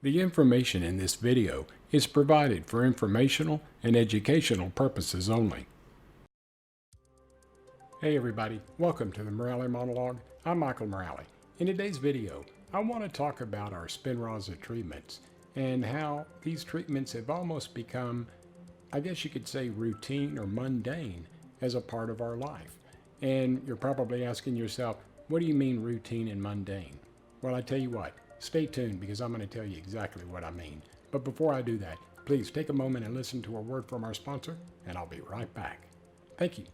The information in this video is provided for informational and educational purposes only. Hey everybody, welcome to the Morale Monologue. I'm Michael Morale. In today's video, I want to talk about our Spinraza treatments and how these treatments have almost become, I guess you could say, routine or mundane as a part of our life. And you're probably asking yourself, what do you mean routine and mundane? Well, I tell you what, stay tuned because I'm going to tell you exactly what I mean. But before I do that, please take a moment and listen to a word from our sponsor, and I'll be right back. Thank you.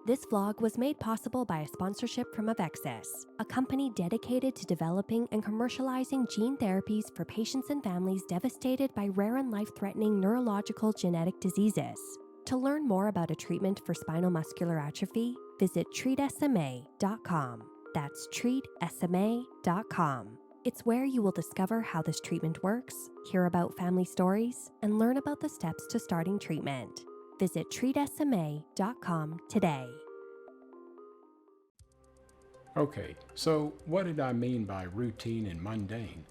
This vlog was made possible by a sponsorship from Avexis, a company dedicated to developing and commercializing gene therapies for patients and families devastated by rare and life-threatening neurological genetic diseases. To learn more about a treatment for spinal muscular atrophy, visit treatsma.com. That's treatsma.com. It's where you will discover how this treatment works, hear about family stories, and learn about the steps to starting treatment. Visit treatsma.com today. Okay, so what did I mean by routine and mundane?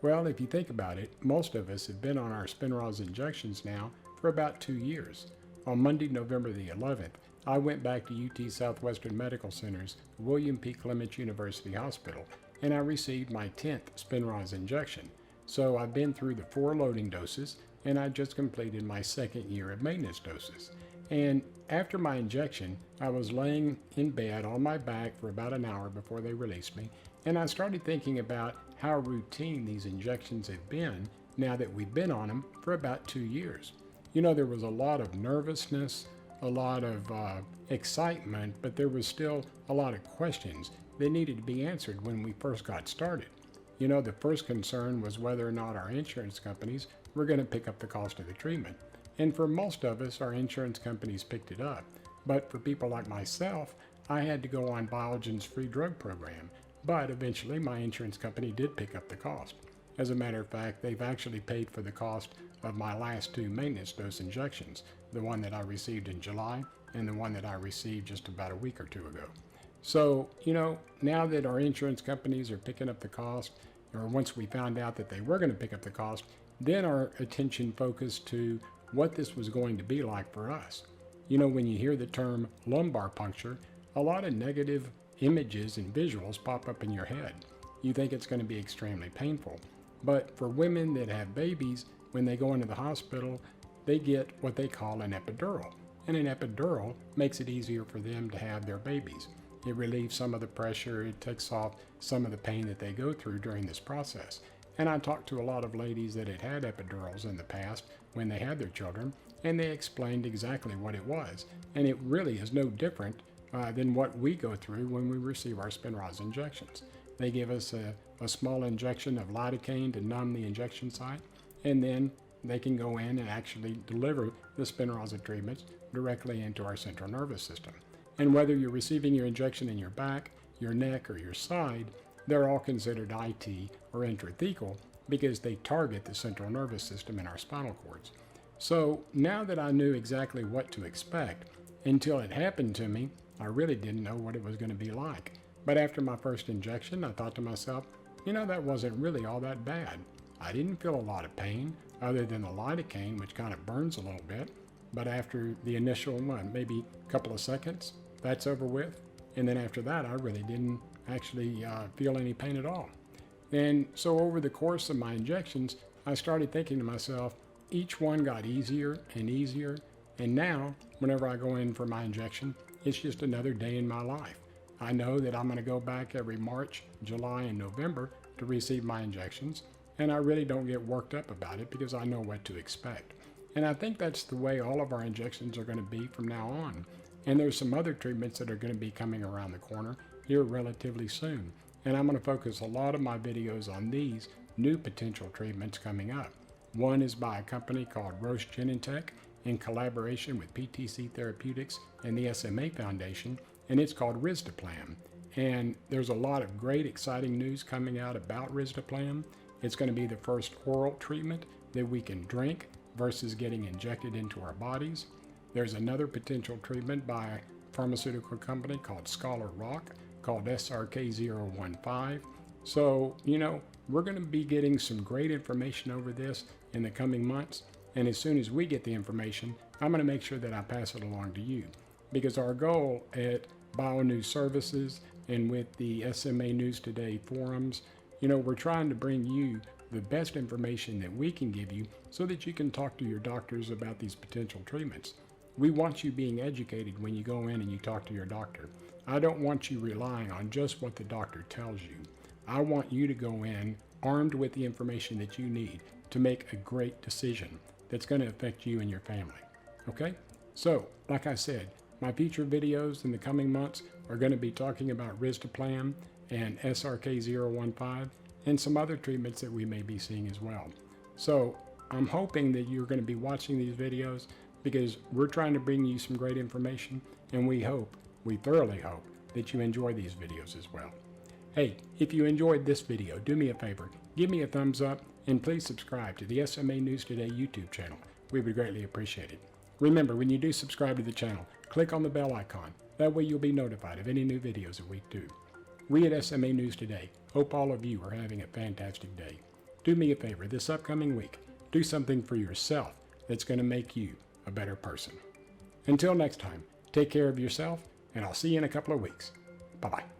Well, if you think about it, most of us have been on our Spinraza injections now for about 2 years. On Monday, November the 11th, I went back to UT Southwestern Medical Center's William P. Clements University Hospital, and I received my 10th Spinraza injection. So I've been through the 4 loading doses, and I just completed my 2nd year of maintenance doses. And after my injection, I was laying in bed on my back for about an hour before they released me, and I started thinking about how routine these injections have been now that we've been on them for about 2 years. You know, there was a lot of nervousness, a lot of excitement, but there was still a lot of questions that needed to be answered when we first got started. You know, the first concern was whether or not our insurance companies were going to pick up the cost of the treatment. And for most of us, our insurance companies picked it up. But for people like myself, I had to go on Biogen's free drug program. But eventually, my insurance company did pick up the cost. As a matter of fact, they've actually paid for the cost of my last 2 maintenance dose injections, the one that I received in July and the one that I received just about a week or 2 ago. So, you know, now that our insurance companies are picking up the cost, or once we found out that they were going to pick up the cost, then our attention focused to what this was going to be like for us. You know, when you hear the term lumbar puncture, a lot of negative images and visuals pop up in your head. You think it's going to be extremely painful. But for women that have babies, when they go into the hospital, they get what they call an epidural. And an epidural makes it easier for them to have their babies. It relieves some of the pressure, it takes off some of the pain that they go through during this process. And I talked to a lot of ladies that had had epidurals in the past when they had their children, and they explained exactly what it was. And it really is no different than what we go through when we receive our Spinraza injections. They give us a small injection of lidocaine to numb the injection site, and then they can go in and actually deliver the Spinraza treatments directly into our central nervous system. And whether you're receiving your injection in your back, your neck, or your side, they're all considered IT or intrathecal because they target the central nervous system in our spinal cords. So now that I knew exactly what to expect, until it happened to me, I really didn't know what it was going to be like. But after my first injection, I thought to myself, you know, that wasn't really all that bad. I didn't feel a lot of pain other than the lidocaine, which kind of burns a little bit. But after the initial one, maybe a couple of seconds, that's over with. And then after that, I really didn't actually feel any pain at all. And so over the course of my injections, I started thinking to myself, each one got easier and easier. And now, whenever I go in for my injection, it's just another day in my life. I know that I'm going to go back every March, July, and November to receive my injections, and I really don't get worked up about it because I know what to expect. And I think that's the way all of our injections are going to be from now on. And there's some other treatments that are going to be coming around the corner here relatively soon. And I'm going to focus a lot of my videos on these new potential treatments coming up. One is by a company called Roche Genentech in collaboration with PTC Therapeutics and the SMA Foundation, and it's called Risdiplam. And there's a lot of great, exciting news coming out about Risdiplam. It's going to be the first oral treatment that we can drink versus getting injected into our bodies. There's another potential treatment by a pharmaceutical company called Scholar Rock, called SRK-015. So, we're going to be getting some great information over this in the coming months. And as soon as we get the information, I'm going to make sure that I pass it along to you. Because our goal at BioNews Services and with the SMA News Today forums, we're trying to bring you the best information that we can give you so that you can talk to your doctors about these potential treatments. We want you being educated when you go in and you talk to your doctor. I don't want you relying on just what the doctor tells you. I want you to go in armed with the information that you need to make a great decision that's going to affect you and your family. Okay? So, like I said, my future videos in the coming months are going to be talking about risdiplam and SRK-015 and some other treatments that we may be seeing as well. So, I'm hoping that you're going to be watching these videos because we're trying to bring you some great information, and we thoroughly hope that you enjoy these videos as well. Hey, if you enjoyed this video, do me a favor, give me a thumbs up, and please subscribe to the SMA News Today YouTube channel. We would greatly appreciate it. Remember, when you do subscribe to the channel, click on the bell icon. That way you'll be notified of any new videos that we do. We at SMA News Today hope all of you are having a fantastic day. Do me a favor, this upcoming week, do something for yourself that's going to make you a better person. Until next time, take care of yourself, and I'll see you in a couple of weeks. Bye-bye.